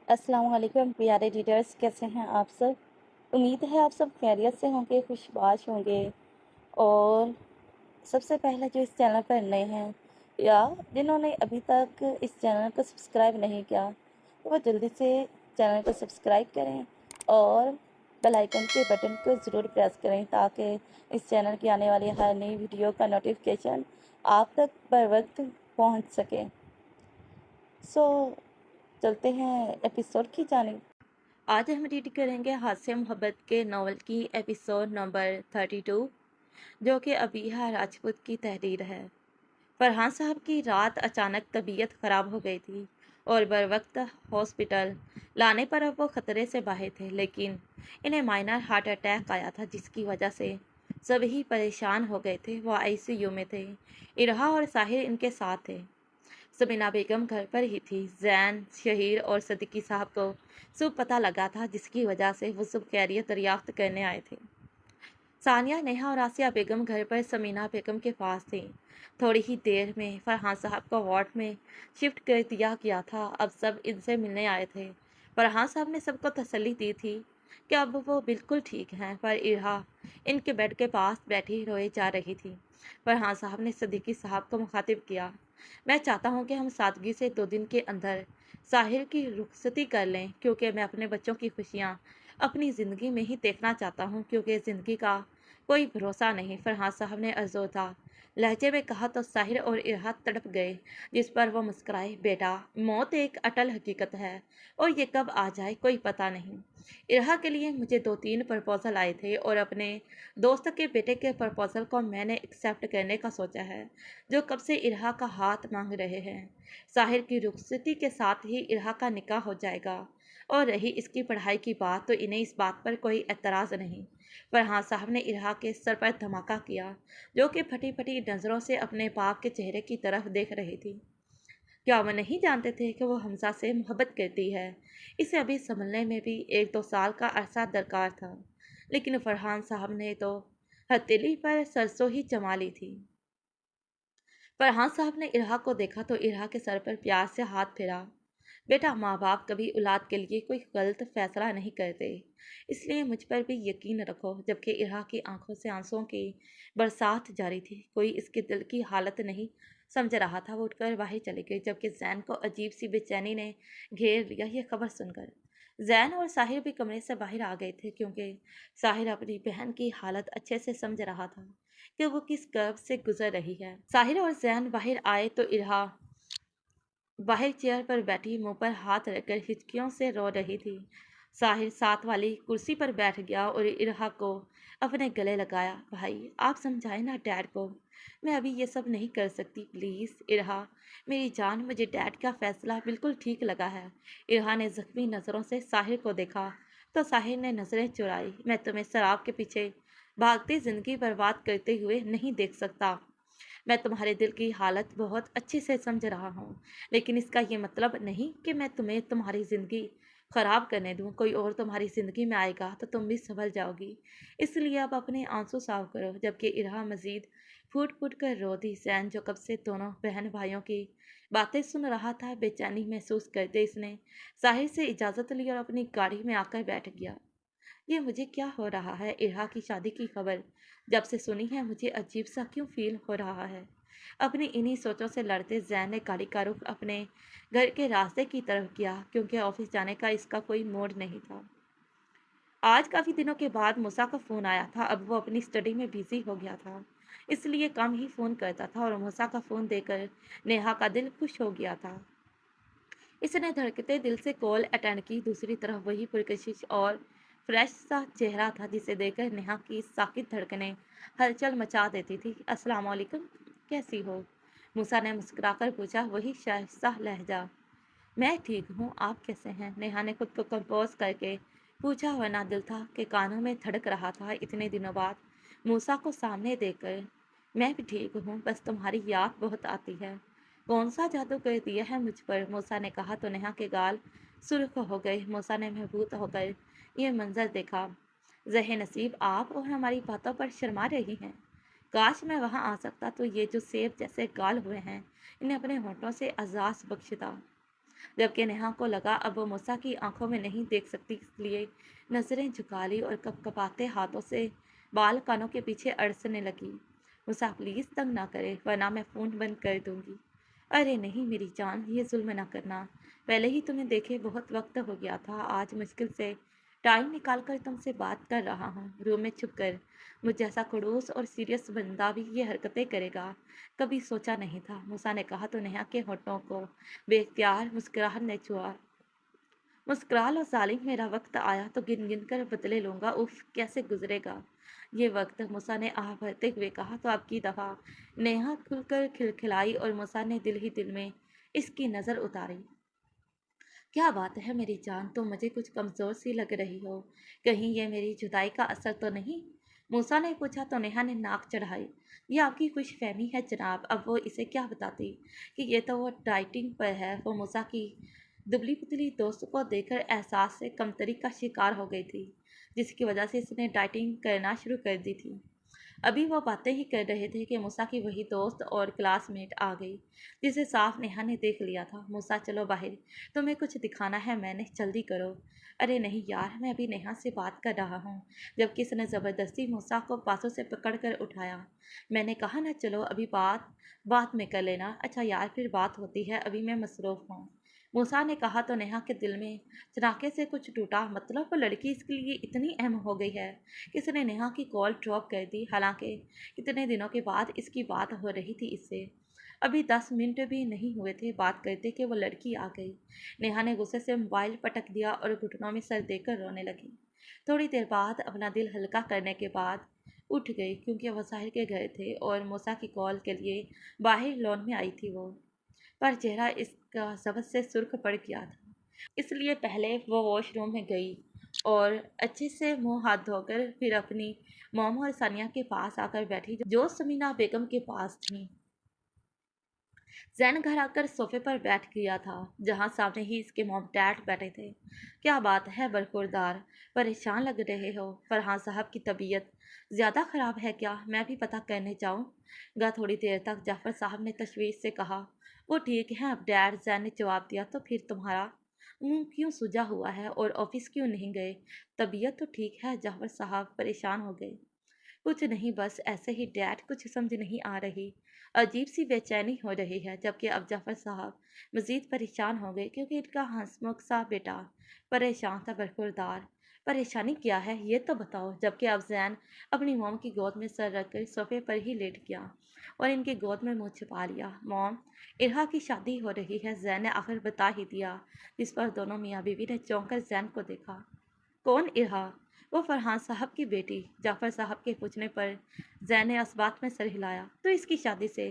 अस्सलाम वालेकुम प्यारे रीडर्स, कैसे हैं आप सब। उम्मीद है आप सब खैरियत से होंगे, खुशबाश होंगे। और सबसे पहले जो इस चैनल पर नए हैं या जिन्होंने अभी तक इस चैनल को सब्सक्राइब नहीं किया तो वो जल्दी से चैनल को सब्सक्राइब करें और बेल आइकन के बटन को ज़रूर प्रेस करें ताकि इस चैनल की आने वाली हर नई वीडियो का नोटिफिकेशन आप तक बर वक्त पहुँच सके। सो चलते हैं एपिसोड की जानिब। आज हम रीड करेंगे हास्य मोहब्बत के नावल की एपिसोड नंबर 32, जो कि अबीहा राजपूत की तहरीर है। फरहान साहब की रात अचानक तबीयत ख़राब हो गई थी और बर वक्त हॉस्पिटल लाने पर अब वो ख़तरे से बाहर थे, लेकिन इन्हें माइनर हार्ट अटैक आया था जिसकी वजह से सभी परेशान हो गए थे। वो आईसीयू में थे। इरहा और साहिर इनके साथ थे। सबीना बेगम घर पर ही थी। जैन, शहीर और सदीकी साहब को सब पता लगा था जिसकी वजह से वो सब खैरियत दरियाफ्त करने आए थे। सानिया, नेहा और आसिया बेगम घर पर समीना बेगम के पास थी। थोड़ी ही देर में फरहान साहब को वार्ड में शिफ्ट कर दिया गया था। अब सब इनसे मिलने आए थे। फरहान साहब ने सबको तसल्ली दी थी कि अब वो बिल्कुल ठीक हैं, पर इरहा इनके बेड के पास बैठी रोए जा रही थी। फरहान साहब ने सदीकी साहब को मुखातिब किया, मैं चाहता हूँ कि हम सादगी से 2 दिन के अंदर साहिर की रुखसती कर लें, क्योंकि मैं अपने बच्चों की खुशियाँ अपनी ज़िंदगी में ही देखना चाहता हूँ, क्योंकि ज़िंदगी का कोई भरोसा नहीं। फरहान साहब ने अर्जोदा लहजे में कहा तो साहिर और इरहा तड़प गए, जिस पर वो मुस्कुराए, बेटा, मौत एक अटल हकीकत है और ये कब आ जाए कोई पता नहीं। इरहा के लिए मुझे 2-3 प्रपोजल आए थे और अपने दोस्त के बेटे के प्रपोजल को मैंने एक्सेप्ट करने का सोचा है, जो कब से इरहा का हाथ मांग रहे हैं। साहिर की रुखसती के साथ ही इरहा का निकाह हो जाएगा। और रही इसकी पढ़ाई की बात, तो इन्हें इस बात पर कोई एतराज़ नहीं। फरहान साहब ने इरहा के सर पर धमाका किया, जो कि फटी फटी नज़रों से अपने बाप के चेहरे की तरफ देख रही थी। क्या वो नहीं जानते थे कि वो हमजा से मोहब्बत करती है? इसे अभी समझने में भी 1-2 साल का अरसा दरकार था, लेकिन फरहान साहब ने तो हथेली पर सरसों ही जमा ली थी। फरहान साहब ने इरहा को देखा तो इरहा के सर पर प्यार से हाथ फेरा। बेटा, माँ बाप कभी औलाद के लिए कोई गलत फैसला नहीं करते, इसलिए मुझ पर भी यकीन रखो। जबकि इरहा की आंखों से आंसुओं की बरसात जारी थी। कोई इसके दिल की हालत नहीं समझ रहा था। वो उठकर बाहर चली गई, जबकि जैन को अजीब सी बेचैनी ने घेर लिया ये खबर सुनकर। जैन और साहिर भी कमरे से बाहर आ गए थे, क्योंकि साहिर अपनी बहन की हालत अच्छे से समझ रहा था कि वो किस कर्ब से गुजर रही है। साहिर और जैन बाहर आए तो इरहा बाहर चेयर पर बैठी मुंह पर हाथ रखकर हिचकियों से रो रही थी। साहिर साथ वाली कुर्सी पर बैठ गया और इरहा को अपने गले लगाया। भाई, आप समझाए ना डैड को, मैं अभी ये सब नहीं कर सकती, प्लीज़। इरहा, मेरी जान, मुझे डैड का फैसला बिल्कुल ठीक लगा है। इरहा ने जख्मी नज़रों से साहिर को देखा तो साहिर ने नज़रें चुराई। मैं तुम्हें शराब के पीछे भागती ज़िंदगी बर्बाद करते हुए नहीं देख सकता। मैं तुम्हारे दिल की हालत बहुत अच्छे से समझ रहा हूँ, लेकिन इसका ये मतलब नहीं कि मैं तुम्हें तुम्हारी ज़िंदगी ख़राब करने दूँ। कोई और तुम्हारी ज़िंदगी में आएगा तो तुम भी संभल जाओगी, इसलिए अब अपने आंसू साफ करो। जबकि इरहा मज़ीद फूट फूट कर रो दी। जैन, जो कब से दोनों बहन भाइयों की बातें सुन रहा था, बेचैनी महसूस करते इसने साहिर से इजाज़त ली और अपनी गाड़ी में आकर बैठ गया। ये मुझे क्या हो रहा है? इरहा की शादी की खबर जब से सुनी है, मुझे अजीब सा क्यों फील हो रहा है। अपनी इन्हीं सोचों से लड़ते जैन ने गाड़ी का रुख अपने घर के रास्ते की तरफ किया, क्योंकि ऑफिस जाने का इसका कोई मूड नहीं था। आज काफ़ी दिनों के बाद मूसा का फ़ोन आया था। अब वो अपनी स्टडी में बिजी हो गया था, इसलिए कम ही फ़ोन करता था, और मूसा का फ़ोन देकर नेहा का दिल खुश हो गया था। इसने धड़कते दिल से कॉल अटेंड की। दूसरी तरफ वही पुरकशिश और फ्रेश सा चेहरा था जिसे देखकर नेहा की साकित धड़कनें हलचल मचा देती थी। अस्सलाम वालेकुम, कैसी हो? मूसा ने मुस्कुराकर पूछा, वही शाइस्ता लहजा। मैं ठीक हूँ, आप कैसे हैं? नेहा ने खुद को कंपोज करके पूछा, वरना दिल था कि कानों में धड़क रहा था इतने दिनों बाद मूसा को सामने देखकर। मैं भी ठीक हूँ, बस तुम्हारी याद बहुत आती है। कौन सा जादू कर दिया है मुझ पर? मूसा ने कहा तो नेहा के गाल सुर्ख हो गए। मूसा ने महबूत होकर यह मंजर देखा। ज़हे नसीब, आप और हमारी बातों पर शर्मा रही हैं। काश मैं वहाँ आ सकता तो ये जो सेब जैसे गाल हुए हैं, इन्हें अपने होठों से एजाज़ बख्शता। जबकि नेहा को लगा अब वो मूसा की आंखों में नहीं देख सकती, इसलिए नजरें झुका ली और कपकपाते हाथों से बाल कानों के पीछे अड़सने लगी। मूसा प्लीज तंग ना करे वरना मैं फोन बंद कर दूंगी। अरे नहीं मेरी जान, ये जुल्म ना करना, पहले ही तुम्हें देखे बहुत वक्त हो गया था, आज मुश्किल से टाइम निकाल कर तुमसे बात कर रहा हूँ। रूम में छुप कर मुझ जैसा खड़ूस और सीरियस बंदा भी ये हरकतें करेगा, कभी सोचा नहीं था, मूसा ने कहा तो नेहा के होठों को बेख्तियार मुस्कुराहट ने छुआ। मुस्कुरा लो सालिम, मेरा वक्त आया तो गिन गिन कर बदले लूंगा, उफ कैसे गुजरेगा ये वक्त, मूसा ने आह भरते हुए कहा। तो अब की दफ़ा नेहा खुलकर खिलखिलाई और मूसा ने दिल ही दिल में इसकी नज़र उतारी। क्या बात है मेरी जान, तुम मुझे कुछ कमज़ोर सी लग रही हो, कहीं ये मेरी जुदाई का असर तो नहीं? मूसा ने पूछा तो नेहा ने नाक चढ़ाई। ये आपकी खुश फहमी है जनाब, अब वो इसे क्या बताती कि ये तो वो डाइटिंग पर है। वो मूसा की दुबली पतली दोस्त को देखकर एहसास से कमतरी का शिकार हो गई थी, जिसकी वजह से इसने डाइटिंग करना शुरू कर दी थी। अभी वो बातें ही कर रहे थे कि मूसा की वही दोस्त और क्लासमेट आ गई, जिसे साफ नेहा ने देख लिया था। मूसा चलो बाहर, तुम्हें कुछ दिखाना है मैंने, जल्दी करो। अरे नहीं यार, मैं अभी नेहा से बात कर रहा हूँ, जबकि इसने ज़बरदस्ती मूसा को बातों से पकड़ कर उठाया। मैंने कहा ना चलो अभी बात बात में कर लेना। अच्छा यार फिर बात होती है, अभी मैं मसरूफ़ हूँ, मूसा ने कहा तो नेहा के दिल में चनाके से कुछ टूटा। मतलब वो लड़की इसके लिए इतनी अहम हो गई है कि इसने नेहा की कॉल ड्रॉप कर दी, हालांकि कितने दिनों के बाद इसकी बात हो रही थी इससे। अभी 10 मिनट भी नहीं हुए थे बात करते कि वो लड़की आ गई। नेहा ने गुस्से से मोबाइल पटक दिया और घुटनों में सर देकर रोने लगी। थोड़ी देर बाद अपना दिल हल्का करने के बाद उठ गई, क्योंकि वो साहिर के घर थे और मूसा की कॉल के लिए बाहर लॉन में आई थी वो, पर चेहरा इसका सबक से सुर्ख पड़ गया था, इसलिए पहले वो वॉशरूम में गई और अच्छे से मुंह हाथ धोकर फिर अपनी मोम और सानिया के पास आकर बैठी, जो समीना बेगम के पास थी। जैन घर आकर सोफे पर बैठ गया था, जहां सामने ही इसके मॉम डैड बैठे थे। क्या बात है बरखुरदार, परेशान लग रहे हो? फरहान साहब की तबीयत ज़्यादा ख़राब है क्या? मैं भी पता करने जाऊँगा थोड़ी देर तक, जाफ़र साहब ने तशवीश से कहा। वो ठीक है अब डैड, जैन ने जवाब दिया। तो फिर तुम्हारा मुंह क्यों सूजा हुआ है और ऑफिस क्यों नहीं गए? तबीयत तो ठीक है, जाफ़र साहब परेशान हो गए। कुछ नहीं, बस ऐसे ही डैड, कुछ समझ नहीं आ रही, अजीब सी बेचैनी हो रही है। जबकि अब जाफर साहब मज़ीद परेशान हो गए, क्योंकि इनका हंसमुख सा बेटा परेशान था। बरखुरदार, परेशानी क्या है ये तो बताओ। जबकि अब जैन अपनी मोम की गोद में सर रखकर सोफे पर ही लेट गया और इनकी गोद में मुँह छिपा लिया। मोम, इरहा की शादी हो रही है, जैन ने आखिर बता ही दिया, जिस पर दोनों मियाँ बीवी ने चौंक कर जैन को देखा। कौन इरहा? वो फरहान साहब की बेटी। जाफ़र साहब के पूछने पर जैन ने इस बात में सर हिलाया। तो इसकी शादी से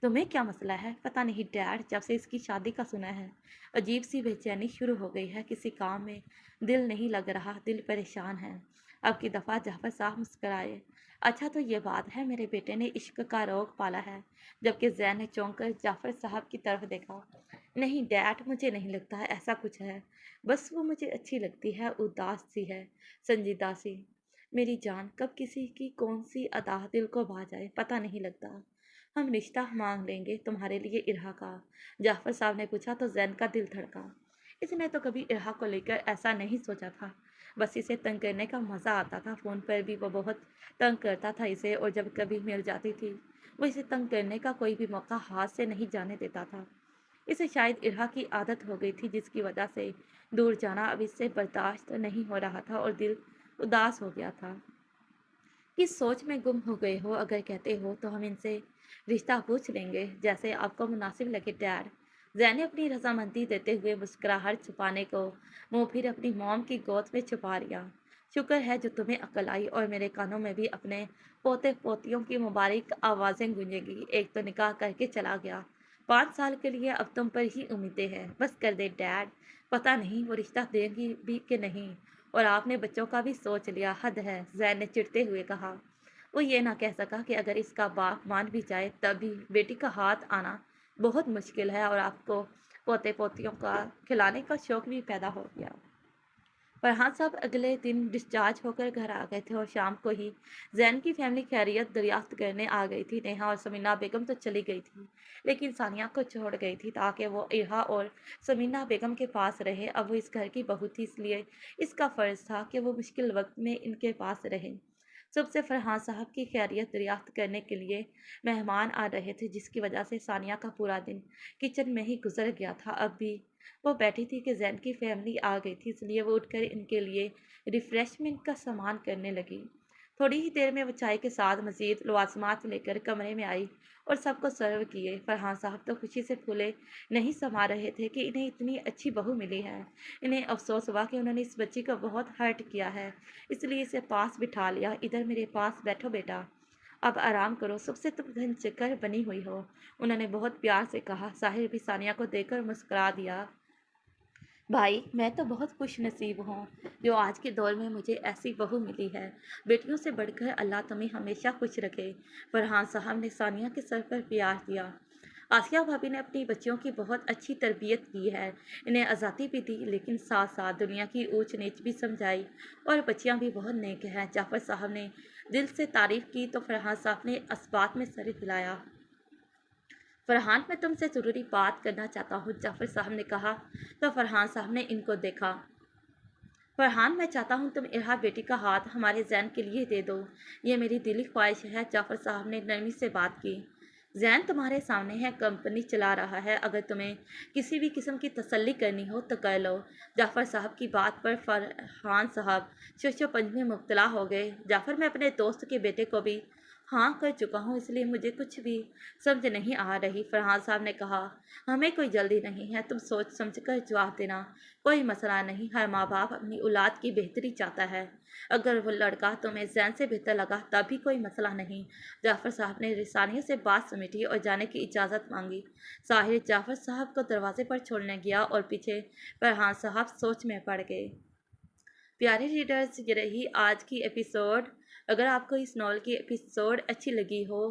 तुम्हें क्या मसला है? पता नहीं डैड, जब से इसकी शादी का सुना है अजीब सी बेचैनी शुरू हो गई है, किसी काम में दिल नहीं लग रहा, दिल परेशान है। अब की दफ़ा जाफ़र साहब मुस्कराए। अच्छा तो ये बात है, मेरे बेटे ने इश्क का रोग पाला है। जबकि जैन ने चौंक कर जाफ़र साहब की तरफ देखा। नहीं डैड, मुझे नहीं लगता है ऐसा कुछ है, बस वो मुझे अच्छी लगती है, उदास सी है, संजीदा सी। मेरी जान, कब किसी की कौन सी अदा दिल को भा जाए पता नहीं लगता। हम रिश्ता मांग लेंगे तुम्हारे लिए इरहा का, जाफर साहब ने पूछा तो जैन का दिल धड़का। इसने तो कभी इरहा को लेकर ऐसा नहीं सोचा था, बस इसे तंग करने का मज़ा आता था। फ़ोन पर भी वो बहुत तंग करता था इसे, और जब कभी मिल जाती थी वो इसे तंग करने का कोई भी मौका हाथ से नहीं जाने देता था। इसे शायद इरहा की आदत हो गई थी, जिसकी वजह से दूर जाना अब इससे बर्दाश्त नहीं हो रहा था और दिल उदास हो गया था। किस सोच में गुम हो गए हो? अगर कहते हो तो हम इनसे रिश्ता पूछ लेंगे, जैसे आपको मुनासिब लगे डैड। जैन ने अपनी रजामंदी देते हुए मुस्कुराहट छुपाने को मुंह फिर अपनी मॉम की गोद में छुपा लिया। शुक्र है जो तुम्हें अकल आई, और मेरे कानों में भी अपने पोते पोतियों की मुबारक आवाज़ें गूंजेगी। एक तो निकाह करके चला गया, 5 साल के लिए अब तुम पर ही उम्मीदें हैं, बस कर दे डैड। पता नहीं वो रिश्ता देगी भी कि नहीं, और आपने बच्चों का भी सोच लिया, हद है, जैन ने चिढ़ते हुए कहा। वो ये ना कह सका कि अगर इसका बाप मान भी जाए तब भी बेटी का हाथ आना बहुत मुश्किल है, और आपको पोते पोतियों का खिलाने का शौक भी पैदा हो गया। फरहान साहब अगले दिन डिस्चार्ज होकर घर आ गए थे और शाम को ही जैन की फैमिली खैरियत दरियाफ्त करने आ गई थी। नेहा और समीना बेगम तो चली गई थी, लेकिन सानिया को छोड़ गई थी ताकि वो इहा और समीना बेगम के पास रहे। अब वो इस घर की बहू थी, इसलिए इसका फ़र्ज़ था कि वो मुश्किल वक्त में इनके पास रहे। सुबह से फरहान साहब की खैरियत दरियाफ्त करने के लिए मेहमान आ रहे थे, जिसकी वजह से सानिया का पूरा दिन किचन में ही गुजर गया था। अब भी वो बैठी थी कि जैन की फैमिली आ गई थी, इसलिए वो उठकर इनके लिए रिफ़्रेशमेंट का सामान करने लगी। थोड़ी ही देर में वो चाय के साथ मज़ीद लवाज़मात लेकर कमरे में आई और सबको सर्व किए। फरहान साहब तो खुशी से फूले नहीं समा रहे थे कि इन्हें इतनी अच्छी बहू मिली है। इन्हें अफसोस हुआ कि उन्होंने इस बच्ची को बहुत हर्ट किया है, इसलिए इसे पास बिठा लिया। इधर मेरे पास बैठो बेटा, अब आराम करो, सबसे तुम धन चिकर बनी हुई हो, उन्होंने बहुत प्यार से कहा। साहिर भी सानिया को देखकर मुस्कुरा दिया। भाई, मैं तो बहुत खुश नसीब हूँ जो आज के दौर में मुझे ऐसी बहू मिली है। बेटियों से बढ़कर अल्लाह तुम्हें हमेशा खुश रखे। फरहान साहब ने सानिया के सर पर प्यार दिया। आसिया भाभी ने अपनी बच्चियों की बहुत अच्छी तरबियत की है, इन्हें आज़ादी भी दी, लेकिन साथ साथ दुनिया की ऊंच नीच भी समझाई, और बच्चियां भी बहुत नेक हैं। जाफ़र साहब ने दिल से तारीफ़ की तो फरहान साहब ने इस बात में सर हिलाया। फरहान, मैं तुमसे ज़रूरी बात करना चाहता हूँ, जाफ़र साहब ने कहा। तो फरहान साहब ने इनको देखा। फरहान, मैं चाहता हूँ तुम इरहा बेटी का हाथ हमारे जैन के लिए दे दो, ये मेरी दिली ख्वाहिश है। जाफ़र साहब ने नरमी से बात की। जैन तुम्हारे सामने है, कंपनी चला रहा है, अगर तुम्हें किसी भी किस्म की तसल्ली करनी हो तो कर लो। जाफ़र साहब की बात पर फरहान साहब शोशोपंज में मुब्तला हो गए। जाफ़र, मैं अपने दोस्त के बेटे को भी हाँ कर चुका हूँ, इसलिए मुझे कुछ भी समझ नहीं आ रही। फरहान साहब ने कहा, हमें कोई जल्दी नहीं है, तुम सोच समझ कर जवाब देना, कोई मसला नहीं। हर माँ बाप अपनी औलाद की बेहतरी चाहता है, अगर वो लड़का तुम्हें जैन से बेहतर लगा तब भी कोई मसला नहीं। जाफ़र साहब ने रिसानियों से बात समेटी और जाने की इजाज़त मांगी। साहिर जाफ़र साहब को दरवाजे पर छोड़ने गया और पीछे फरहान साहब सोच में पड़ गए। प्यारे रीडर्स, ये रही आज की एपिसोड। अगर आपको इस नॉवल की एपिसोड अच्छी लगी हो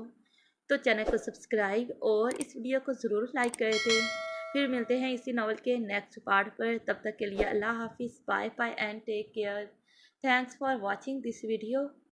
तो चैनल को सब्सक्राइब और इस वीडियो को ज़रूर लाइक कर दें। फिर मिलते हैं इसी नॉवल के नेक्स्ट पार्ट पर। तब तक के लिए अल्लाह हाफिज़, bye bye and take care. Thanks for watching this video.